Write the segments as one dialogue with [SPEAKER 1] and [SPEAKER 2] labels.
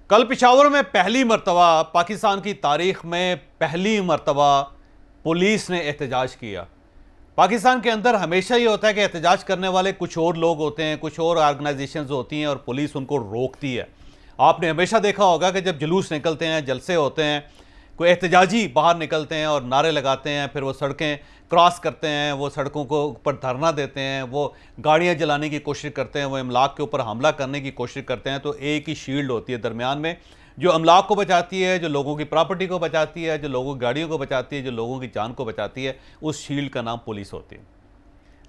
[SPEAKER 1] कल पेशावर में पहली मरतबा पाकिस्तान की तारीख में पहली मरतबा पुलिस ने एहतजाज किया। पाकिस्तान के अंदर हमेशा ये होता है कि एहतजाज करने वाले कुछ और लोग होते हैं, कुछ और ऑर्गेनाइजेशंस होती हैं और पुलिस उनको रोकती है। आपने हमेशा देखा होगा कि जब जुलूस निकलते हैं, जलसे होते हैं, कोई एहतजाजी बाहर निकलते हैं और नारे लगाते हैं, फिर वो सड़कें क्रॉस करते हैं, वो सड़कों को ऊपर धरना देते हैं, वो गाड़ियां जलाने की कोशिश करते हैं, वो अमलाक के ऊपर हमला करने की कोशिश करते हैं। तो एक ही शील्ड होती है दरमियान में, जो अमलाक को बचाती है, जो लोगों की प्रॉपर्टी को बचाती है, जो लोगों की गाड़ियों को बचाती है, जो लोगों की जान को बचाती है, उस शील्ड का नाम पुलिस होती है।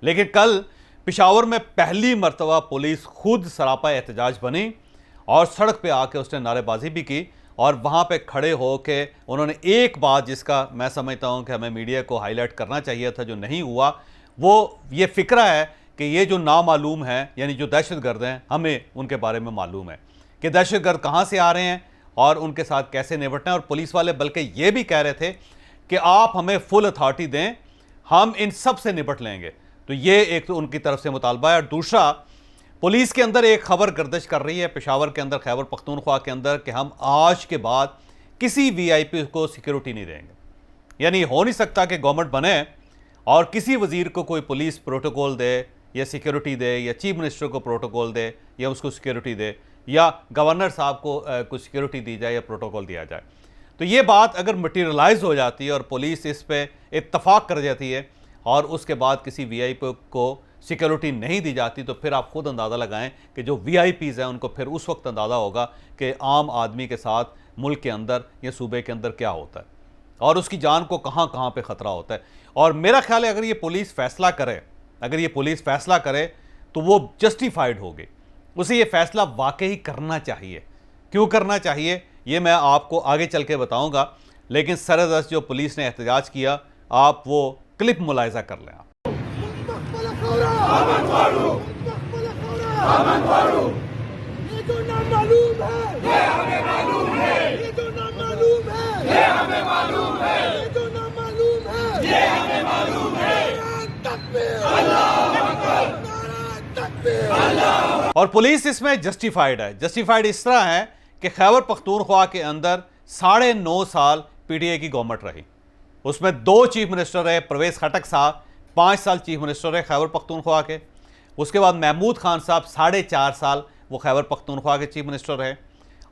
[SPEAKER 1] लेकिन कल पेशावर में पहली मरतबा पुलिस खुद सरापा एहतजाज बनी और सड़क पे आके उसने नारेबाजी भी की और वहाँ पे खड़े हो के उन्होंने एक बात, जिसका मैं समझता हूँ कि हमें मीडिया को हाईलाइट करना चाहिए था, जो नहीं हुआ, वो ये फ़िक्रा है कि ये जो नामालूम है, यानी जो दहशतगर्द हैं, हमें उनके बारे में मालूम है कि दहशतगर्द कहाँ से आ रहे हैं और उनके साथ कैसे निपटना है। और पुलिस वाले बल्कि ये भी कह रहे थे कि आप हमें फुल अथॉरिटी दें, हम इन सब से निपट लेंगे। तो ये एक तो उनकी तरफ से मुतालबा है। और दूसरा, पुलिस के अंदर एक खबर गर्दिश कर रही है पेशावर के अंदर, खैबर पख्तूनख्वा के अंदर, कि हम आज के बाद किसी वीआईपी को सिक्योरिटी नहीं देंगे। यानी हो नहीं सकता कि गवर्नमेंट बने और किसी वजीर को कोई पुलिस प्रोटोकॉल दे या सिक्योरिटी दे, या चीफ मिनिस्टर को प्रोटोकॉल दे या उसको सिक्योरिटी दे, या गवर्नर साहब को कुछ सिक्योरिटी दी जाए या प्रोटोकॉल दिया जाए। तो ये बात अगर मटीरियलाइज हो जाती है और पुलिस इस पर इत्तफाक कर जाती है और उसके बाद किसी वीआईपी को सिक्योरिटी नहीं दी जाती, तो फिर आप खुद अंदाज़ा लगाएं कि जो वीआईपीज़ हैं उनको फिर उस वक्त अंदाज़ा होगा कि आम आदमी के साथ मुल्क के अंदर या सूबे के अंदर क्या होता है और उसकी जान को कहाँ कहाँ पे ख़तरा होता है। और मेरा ख्याल है अगर ये पुलिस फ़ैसला करे, अगर ये पुलिस फ़ैसला करे तो वो जस्टिफाइड होगी, उसे ये फ़ैसला वाकई करना चाहिए। क्यों करना चाहिए ये मैं आपको आगे चल के बताऊँगा, लेकिन सरदस्त जो पुलिस ने एहतजाज किया, आप वो क्लिप मुलाहिजा कर लें।
[SPEAKER 2] ये जो नामालूम है, ये हमें मालूम है। ये जो नामालूम है, ये हमें मालूम है। ये जो नामालूम है, ये हमें मालूम है। तकबीर, अल्लाहू अकबर, नारा तकबीर, अल्लाह।
[SPEAKER 1] और पुलिस इसमें जस्टिफाइड है। जस्टिफाइड इस तरह है कि खैबर पख्तूनख्वा के अंदर 9.5 साल पीटीआई की गवर्नमेंट रही, उसमें 2 चीफ मिनिस्टर रहे। परवेज खटक साहब 5 साल चीफ मिनिस्टर रहे खैबर पख्तूनख्वा के। उसके बाद महमूद खान साहब 4.5 साल वो खैबर पख्तूनख्वा के चीफ मिनिस्टर रहे।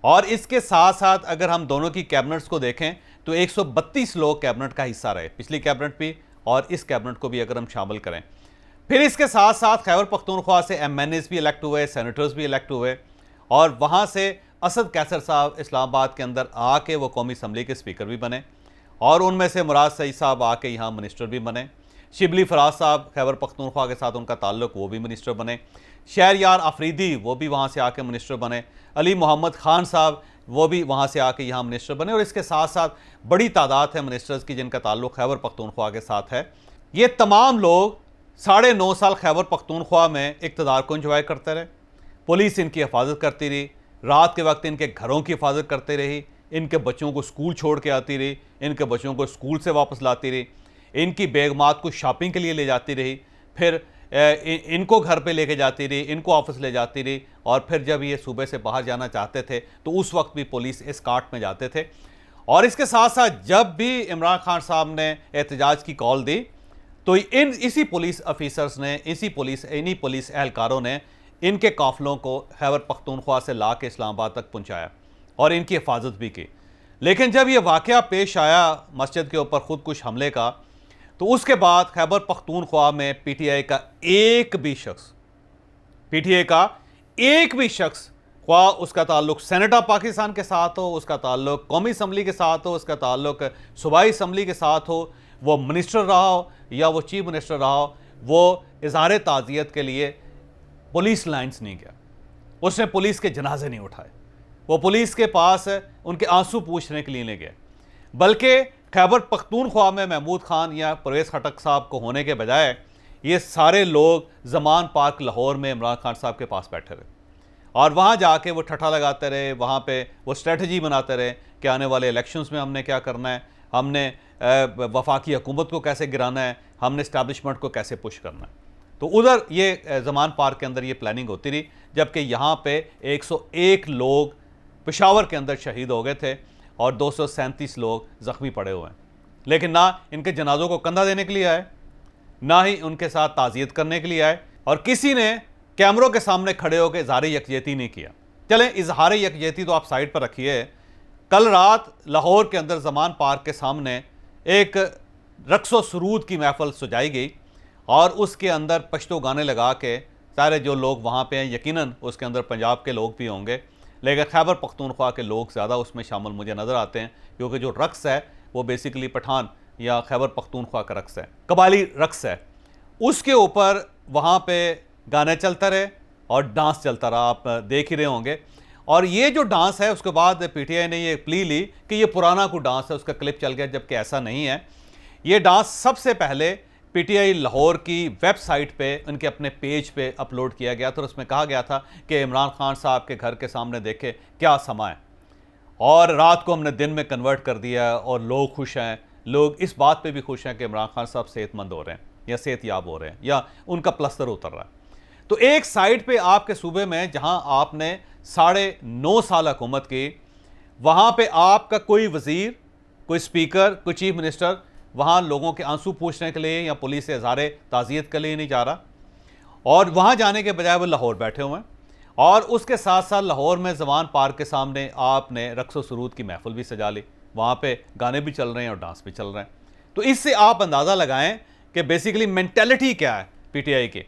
[SPEAKER 1] और इसके साथ साथ अगर हम दोनों की कैबिनेट्स को देखें तो 132 लोग कैबिनेट का हिस्सा रहे, पिछली कैबिनेट भी और इस कैबिनेट को भी अगर हम शामिल करें। फिर इसके साथ साथ खैबर पख्तूनख्वा से एमएनएस भी इलेक्ट हुए, सेनेटर्स भी इलेक्ट हुए, और वहाँ से असद कैसर साहब इस्लामाबाद के अंदर आके वो कौमी असम्बली के स्पीकर भी बने, और उनमें से मुराद सईद साहब आके यहाँ मिनिस्टर भी बने। शिबली फराज साहब खैबर पख्तूनख्वा के साथ उनका ताल्लुक, वो भी मिनिस्टर बने। शहरयार अफरीदी वो भी वहाँ से आके मिनिस्टर बने। अली मोहम्मद खान साहब वो भी वहाँ से आके यहाँ मिनिस्टर बने। और इसके साथ साथ बड़ी तादाद है मिनिस्टर्स की जिनका ताल्लुक खैबर पख्तूनख्वा के साथ है। ये तमाम लोग 9.5 साल खैबर पख्तूनख्वा में इक़्तिदार को इंजॉय करते रहे। पुलिस इनकी हिफाजत करती रही, रात के वक्त इनके घरों की हिफाजत करती रही, इनके बच्चों को स्कूल छोड़ के आती रही, इनके बच्चों को स्कूल से वापस लाती रही, इनकी बेगमात को शॉपिंग के लिए ले जाती रही, फिर इनको घर पे लेके जाती रही, इनको ऑफिस ले जाती रही, और फिर जब ये सूबे से बाहर जाना चाहते थे तो उस वक्त भी पुलिस इस कार्ट में जाते थे। और इसके साथ साथ जब भी इमरान खान साहब ने एहतजाज की कॉल दी तो इसी पुलिस ऑफिसर्स ने, इन्हीं पुलिस एहलकारों ने इनके काफिलों को खैबर पख्तूनख्वा से ला के इस्लामाबाद तक पहुँचाया और इनकी हिफाजत भी की। लेकिन जब यह वाक़या पेश आया मस्जिद के ऊपर खुदकुश हमले का, तो उसके बाद खैबर पख्तूनख्वा में पीटीआई का एक भी शख्स, ख्वा उसका ताल्लुक सेनेट ऑफ पाकिस्तान के साथ हो, उसका ताल्लुक कौमी असम्बली के साथ हो, उसका ताल्लुक सूबाई असम्बली के साथ हो, वो मिनिस्टर रहा हो या वो चीफ मिनिस्टर रहा हो, वो इज़हार ताज़ियत के लिए पुलिस लाइन्स नहीं गया, उसने पुलिस के जनाजे नहीं उठाए, वो पुलिस के पास उनके आंसू पूछने के लिए नहीं गए, बल्कि खैबर पख्तूनख्वा में महमूद खान या परवेज खटक साहब को होने के बजाय ये सारे लोग ज़मान पार्क लाहौर में इमरान खान साहब के पास बैठे रहे और वहाँ जाके वो ठट्ठा लगाते रहे, वहाँ पे वो स्ट्रेटजी बनाते रहे कि आने वाले इलेक्शंस में हमने क्या करना है, हमने वफाकी हुकूमत को कैसे गिराना है, हमने इस्टेब्लिशमेंट को कैसे पुश करना है। तो उधर ये ज़मान पार्क के अंदर ये प्लानिंग होती रही, जबकि यहाँ पे 101 लोग पेशावर के अंदर शहीद हो गए थे और 237 लोग ज़ख्मी पड़े हुए हैं। लेकिन ना इनके जनाजों को कंधा देने के लिए आए, ना ही उनके साथ ताज़ियत करने के लिए आए, और किसी ने कैमरों के सामने खड़े होकर इजहार यकजहती नहीं किया। चलें, इजहार यकजहती तो आप साइड पर रखिए। कल रात लाहौर के अंदर ज़मान पार्क के सामने एक रक्सो सुरूद की महफिल सजाई गई और उसके अंदर पश्तो गाने लगा के सारे जो लोग वहाँ पे हैं, यकीनन उसके अंदर पंजाब के लोग भी होंगे, लेकिन खैबर पख्तूनख्वा के लोग ज़्यादा उसमें शामिल मुझे नज़र आते हैं, क्योंकि जो रक्स है वो बेसिकली पठान या खैबर पख्तूनख्वा का रक्स है, कबायली रक्स है। उसके ऊपर वहाँ पे गाने चलता रहे और डांस चलता रहा, आप देख ही रहे होंगे। और ये जो डांस है, उसके बाद पीटीआई ने ये प्ली ली कि ये पुराना कोई डांस है, उसका क्लिप चल गया, जबकि ऐसा नहीं है। ये डांस सबसे पहले पीटीआई लाहौर की वेबसाइट पे, उनके अपने पेज पे अपलोड किया गया था और उसमें कहा गया था कि इमरान खान साहब के घर के सामने देखे क्या समा है, और रात को हमने दिन में कन्वर्ट कर दिया और लोग खुश हैं। लोग इस बात पे भी खुश हैं कि इमरान खान साहब सेहतमंद हो रहे हैं या सेहतयाब हो रहे हैं या उनका प्लस्तर उतर रहा है। तो एक साइड पे आपके सूबे में जहां आपने 9.5 साल हुकूमत की, वहां पे आपका कोई वजीर, कोई स्पीकर, कोई चीफ मिनिस्टर वहां लोगों के आंसू पूछने के लिए या पुलिस से इज़हार ताज़ियत के लिए नहीं जा रहा, और वहां जाने के बजाय वो लाहौर बैठे हुए हैं। और उसके साथ साथ लाहौर में ज़मान पार्क के सामने आपने रक्स व सुरूद की महफिल भी सजा ली, वहाँ पे गाने भी चल रहे हैं और डांस भी चल रहे हैं। तो इससे आप अंदाज़ा लगाएं कि बेसिकली मेंटेलिटी क्या है पीटीआई की।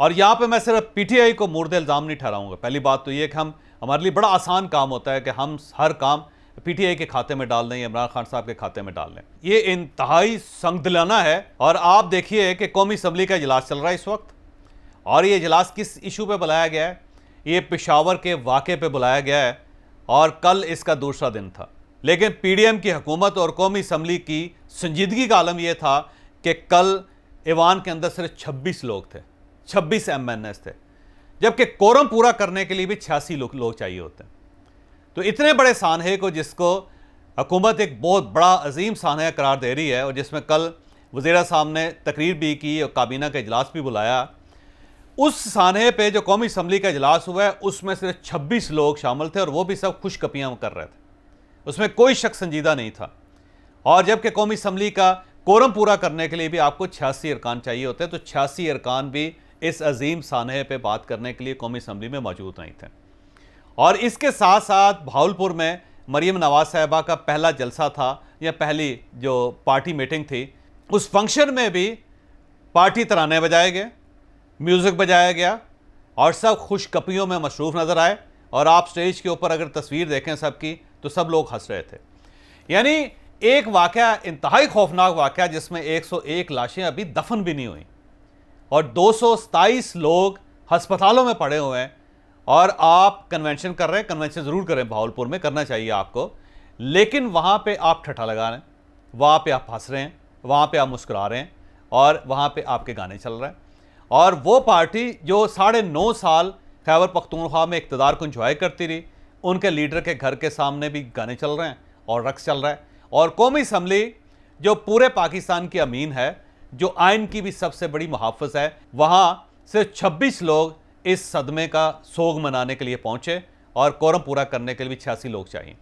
[SPEAKER 1] और यहाँ पे मैं सिर्फ पीटीआई को मुर्द इल्ज़ाम नहीं ठहराऊंगा। पहली बात तो ये कि हमारे लिए बड़ा आसान काम होता है कि हम हर काम पीटीआई के खाते में डाल दें या इमरान खान साहब के खाते में डाल दें, ये इंतहाई संगदिलाना है। और आप देखिए कि कौमी असम्बली का इजलास चल रहा है इस वक्त, और ये इजलास किस इशू पे बुलाया गया है? ये पेशावर के वाक़े पे बुलाया गया है और कल इसका दूसरा दिन था। लेकिन पीडीएम की हुकूमत और कौमी असम्बली की संजीदगी का आलम यह था कि कल ईवान के अंदर सिर्फ 26 लोग थे, 26 MNS थे, जबकि कोरम पूरा करने के लिए भी 86 लोग चाहिए होते हैं। तो इतने बड़े सानहे को, जिसको हुकूमत एक बहुत बड़ा अजीम सानहा करार दे रही है, और जिसमें कल वज़ीर साहब ने तकरीर भी की और काबीना का इजलास भी बुलाया, उस सानहे पे जो कौमी असम्बली का इजलास हुआ है उसमें सिर्फ 26 लोग शामिल थे, और वो भी सब खुशकपियाँ कर रहे थे, उसमें कोई शख्स संजीदा नहीं था। और जबकि कौमी असम्बली का कोरम पूरा करने के लिए भी आपको 86 अरकान चाहिए होते हैं, तो 86 अरकान भी इस अजीम सानहे पे बात करने के लिए कौमी असम्बली में मौजूद नहीं थे। और इसके साथ साथ भावलपुर में मरीम नवाज साहिबा का पहला जलसा था या पहली जो पार्टी मीटिंग थी, उस फंक्शन में भी पार्टी तराने बजाए गए, म्यूज़िक बजाया गया और सब खुशकपियों में मसरूफ़ नज़र आए। और आप स्टेज के ऊपर अगर तस्वीर देखें सबकी, तो सब लोग हंस रहे थे। यानी एक वाक़या, इंतहाई खौफनाक वाक़या, जिसमें 101 लाशें अभी दफन भी नहीं हुई और 227 लोग हस्पतालों में पड़े हुए हैं। और आप कन्वेंशन कर रहे हैं, कन्वेंशन ज़रूर करें, भावलपुर में करना चाहिए आपको, लेकिन वहाँ पे आप ठट्ठा लगा रहे हैं, वहाँ पे आप हंस रहे हैं, वहाँ पे आप मुस्कुरा रहे हैं और वहाँ पे आपके गाने चल रहे हैं। और वो पार्टी जो 9.5 साल खैबर पख्तूनख्वा में इक़्तिदार को इंजॉय करती रही, उनके लीडर के घर के सामने भी गाने चल रहे हैं और रक्स चल रहा है। और कौमी असम्बली जो पूरे पाकिस्तान की अमीन है, जो आइन की भी सबसे बड़ी मुहाफ़िज़ है, वहाँ सिर्फ 26 लोग इस सदमे का सोग मनाने के लिए पहुँचे और कोरम पूरा करने के लिए भी 86 लोग चाहिए।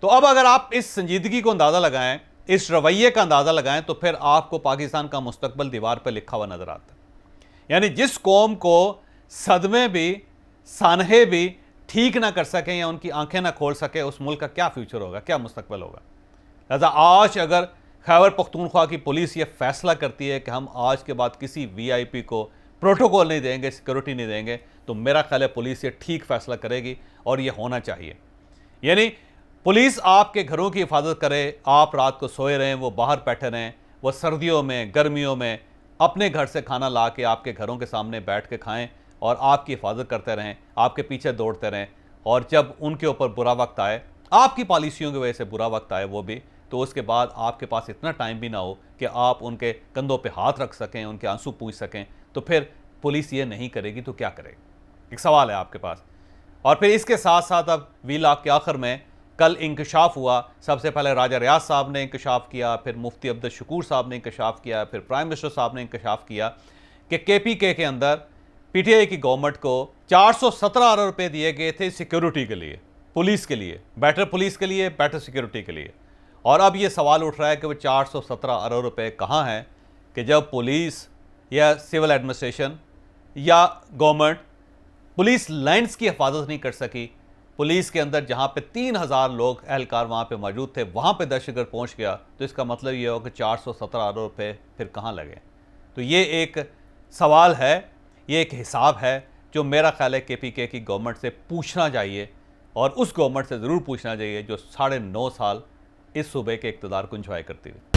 [SPEAKER 1] तो अब अगर आप इस संजीदगी को अंदाज़ा लगाएं, इस रवैये का अंदाज़ा लगाएं, तो फिर आपको पाकिस्तान का मुस्तकबिल दीवार पर लिखा हुआ नज़र आता है। यानी जिस कौम को सदमे भी, सानहे भी ठीक ना कर सकें या उनकी आंखें ना खोल सके, उस मुल्क का क्या फ्यूचर होगा, क्या मुस्तकबिल होगा। लिहाजा आज अगर खैबर पख्तूनख्वा की पुलिस ये फैसला करती है कि हम आज के बाद किसी VIP को प्रोटोकॉल नहीं देंगे, सिक्योरिटी नहीं देंगे, तो मेरा ख्याल है पुलिस ये ठीक फैसला करेगी और ये होना चाहिए। यानी पुलिस आपके घरों की हिफाजत करे, आप रात को सोए रहें, वो बाहर बैठे रहें, वो सर्दियों में, गर्मियों में अपने घर से खाना ला के आपके घरों के सामने बैठ के खाएं और आपकी हिफाजत करते रहें, आपके पीछे दौड़ते रहें। और जब उनके ऊपर बुरा वक्त आए, आपकी पॉलिसियों की वजह से बुरा वक्त आए वो भी, तो उसके बाद आपके पास इतना टाइम भी ना हो कि आप उनके कंधों पे हाथ रख सकें, उनके आंसू पूछ सकें, तो फिर पुलिस ये नहीं करेगी तो क्या करेगी? एक सवाल है आपके पास। और फिर इसके साथ साथ अब वीलाग के आखिर में कल इंकशाफ हुआ। सबसे पहले राजा रियाज साहब ने इंकशाफ किया, फिर मुफ्ती अब्दुल शकूर साहब ने इंकशाफ किया, फिर प्राइम मिनिस्टर साहब ने इंकशाफ किया कि KPK के अंदर PTI की गवर्नमेंट को 417 अरब रुपये दिए गए थे सिक्योरिटी के लिए। पुलिस के लिए, बेटर पुलिस के लिए, बेटर सिक्योरिटी के लिए। और अब ये सवाल उठ रहा है कि वो 417 अरब रुपए कहाँ हैं कि जब पुलिस या सिविल एडमिनिस्ट्रेशन या गवर्नमेंट पुलिस लाइन्स की हिफाजत नहीं कर सकी। पुलिस के अंदर जहाँ पे 3000 लोग एहलकार वहाँ पे मौजूद थे, वहाँ पे दहशतगर्द पहुँच गया, तो इसका मतलब ये हो कि 417 अरब रुपये फिर कहाँ लगे। तो ये एक सवाल है, ये एक हिसाब है जो मेरा ख्याल है KPK की गवर्नमेंट से पूछना चाहिए, और उस गवर्नमेंट से ज़रूर पूछना चाहिए जो 9.5 साल इस सूबे के इक़्तिदार को इंजॉय करती हुई।